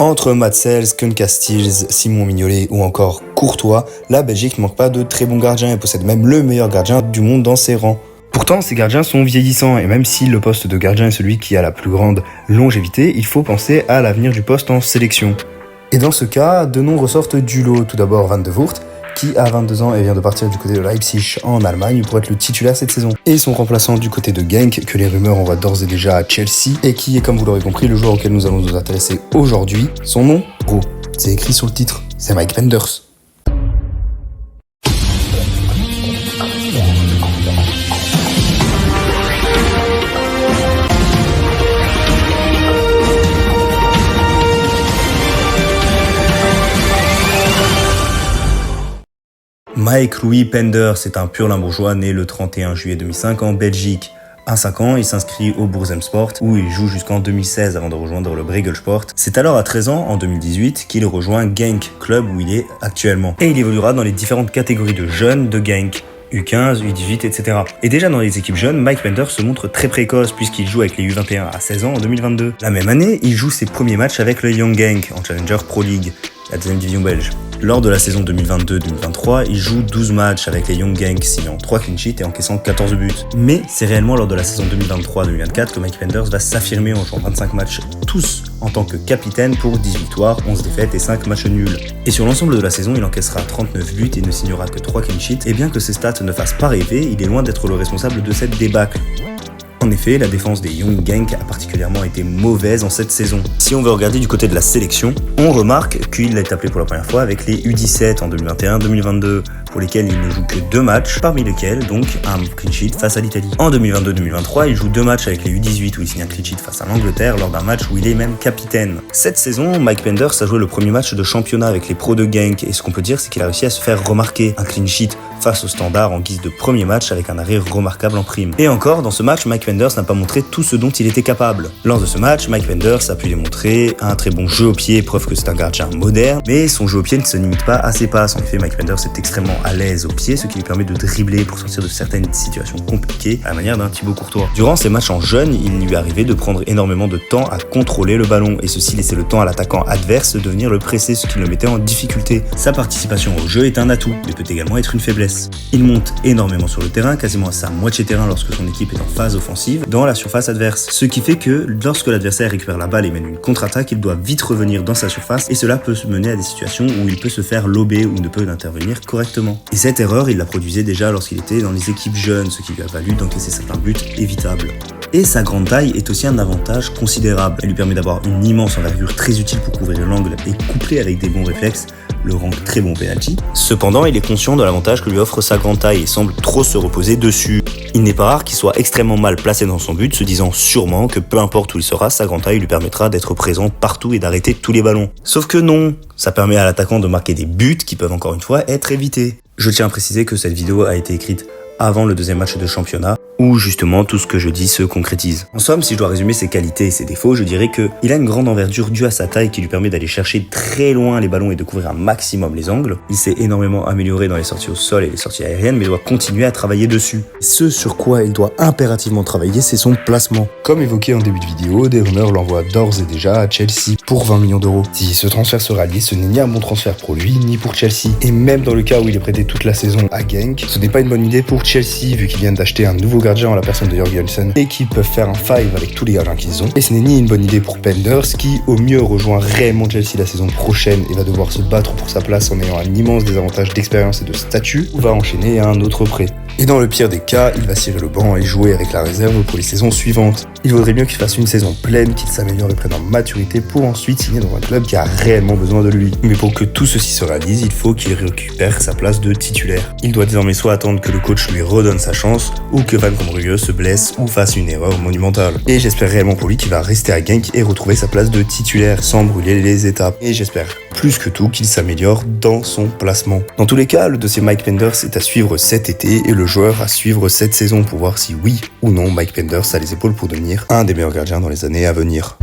Entre Matsels, Koen Casteels, Simon Mignolet ou encore Courtois, la Belgique ne manque pas de très bons gardiens et possède même le meilleur gardien du monde dans ses rangs. Pourtant, ces gardiens sont vieillissants et même si le poste de gardien est celui qui a la plus grande longévité, il faut penser à l'avenir du poste en sélection. Et dans ce cas, deux noms ressortent du lot. Tout d'abord Van de Voort, qui a 22 ans et vient de partir du côté de Leipzig en Allemagne pour être le titulaire cette saison. Et son remplaçant du côté de Genk, que les rumeurs envoient d'ores et déjà à Chelsea, et qui est, comme vous l'aurez compris, le joueur auquel nous allons nous intéresser aujourd'hui. Son nom, gros, c'est écrit sur le titre, c'est Mike Penders. Mike Louis Penders est un pur limbourgeois né le 31 juillet 2005 en Belgique. À 5 ans, il s'inscrit au Boursemsport où il joue jusqu'en 2016 avant de rejoindre le Bregelsport. C'est alors à 13 ans, en 2018, qu'il rejoint Genk, club où il est actuellement. Et il évoluera dans les différentes catégories de jeunes de Genk. U15, U18, etc. Et déjà dans les équipes jeunes, Mike Penders se montre très précoce puisqu'il joue avec les U21 à 16 ans en 2022. La même année, il joue ses premiers matchs avec le Young Genk en Challenger Pro League, la deuxième division belge. Lors de la saison 2022-2023, il joue 12 matchs avec les Young Genk, signant 3 clean sheets et encaissant 14 buts. Mais c'est réellement lors de la saison 2023-2024 que Mike Penders va s'affirmer en jouant 25 matchs, tous en tant que capitaine pour 10 victoires, 11 défaites et 5 matchs nuls. Et sur l'ensemble de la saison, il encaissera 39 buts et ne signera que 3 clean sheets. Et bien que ses stats ne fassent pas rêver, il est loin d'être le responsable de cette débâcle. En effet, la défense des Young Genk a particulièrement été mauvaise en cette saison. Si on veut regarder du côté de la sélection, on remarque qu'il est appelé pour la première fois avec les U17 en 2021-2022, pour lesquels il ne joue que 2 matchs, parmi lesquels donc un clean sheet face à l'Italie. En 2022-2023, il joue 2 matchs avec les U18 où il signe un clean sheet face à l'Angleterre lors d'un match où il est même capitaine. Cette saison, Mike Penders a joué le premier match de championnat avec les pros de Genk et ce qu'on peut dire c'est qu'il a réussi à se faire remarquer. Un clean sheet face au Standard en guise de premier match avec un arrêt remarquable en prime. Et encore, dans ce match, Mike Penders n'a pas montré tout ce dont il était capable. Lors de ce match, Mike Penders a pu démontrer un très bon jeu au pied, preuve que c'est un gardien moderne, mais son jeu au pied ne se limite pas à ses passes. En effet, Mike Penders est extrêmement à l'aise au pied, ce qui lui permet de dribbler pour sortir de certaines situations compliquées, à la manière d'un Thibaut Courtois. Durant ses matchs en jeune, il lui arrivait de prendre énormément de temps à contrôler le ballon, et ceci laissait le temps à l'attaquant adverse de venir le presser, ce qui le mettait en difficulté. Sa participation au jeu est un atout, mais peut également être une faiblesse. Il monte énormément sur le terrain, quasiment à sa moitié terrain lorsque son équipe est en phase offensive, dans la surface adverse. Ce qui fait que lorsque l'adversaire récupère la balle et mène une contre-attaque, il doit vite revenir dans sa surface et cela peut se mener à des situations où il peut se faire lober ou ne peut intervenir correctement. Et cette erreur, il la produisait déjà lorsqu'il était dans les équipes jeunes, ce qui lui a valu d'encaisser certains buts évitables. Et sa grande taille est aussi un avantage considérable. Elle lui permet d'avoir une immense envergure très utile pour couvrir l'angle et couplé avec des bons réflexes, le rend très bon penalty. Cependant, il est conscient de l'avantage que lui offre sa grande taille et semble trop se reposer dessus. Il n'est pas rare qu'il soit extrêmement mal placé dans son but, se disant sûrement que peu importe où il sera, sa grande taille lui permettra d'être présent partout et d'arrêter tous les ballons. Sauf que non, ça permet à l'attaquant de marquer des buts qui peuvent encore une fois être évités. Je tiens à préciser que cette vidéo a été écrite avant le deuxième match de championnat, où justement tout ce que je dis se concrétise. En somme, si je dois résumer ses qualités et ses défauts, je dirais qu'il a une grande envergure due à sa taille qui lui permet d'aller chercher très loin les ballons et de couvrir un maximum les angles. Il s'est énormément amélioré dans les sorties au sol et les sorties aériennes, mais doit continuer à travailler dessus. Ce sur quoi il doit impérativement travailler, c'est son placement. Comme évoqué en début de vidéo, des rumeurs l'envoient d'ores et déjà à Chelsea pour 20 millions d'euros. Si ce transfert se réalise, ce n'est ni un bon transfert pour lui, ni pour Chelsea. Et même dans le cas où il est prêté toute la saison à Genk, ce n'est pas une bonne idée pour Chelsea, vu qu'ils viennent d'acheter un nouveau gardien en la personne de Jorgensen et qu'ils peuvent faire un five avec tous les gardiens qu'ils ont. Et ce n'est ni une bonne idée pour Penders qui au mieux rejoint réellement Chelsea la saison prochaine et va devoir se battre pour sa place en ayant un immense désavantage d'expérience et de statut, ou va enchaîner à un autre prêt. Et dans le pire des cas, il va cirer le banc et jouer avec la réserve pour les saisons suivantes. Il vaudrait mieux qu'il fasse une saison pleine, qu'il s'améliore et prenne en maturité pour ensuite signer dans un club qui a réellement besoin de lui. Mais pour que tout ceci se réalise, il faut qu'il récupère sa place de titulaire. Il doit désormais soit attendre que le coach lui redonne sa chance, ou que Van Combruyeux se blesse ou fasse une erreur monumentale. Et j'espère réellement pour lui qu'il va rester à Genk et retrouver sa place de titulaire sans brûler les étapes. Et j'espère plus que tout qu'il s'améliore dans son placement. Dans tous les cas, le dossier Mike Penders est à suivre cet été et le joueur à suivre cette saison pour voir si oui ou non Mike Penders a les épaules pour devenir un des meilleurs gardiens dans les années à venir.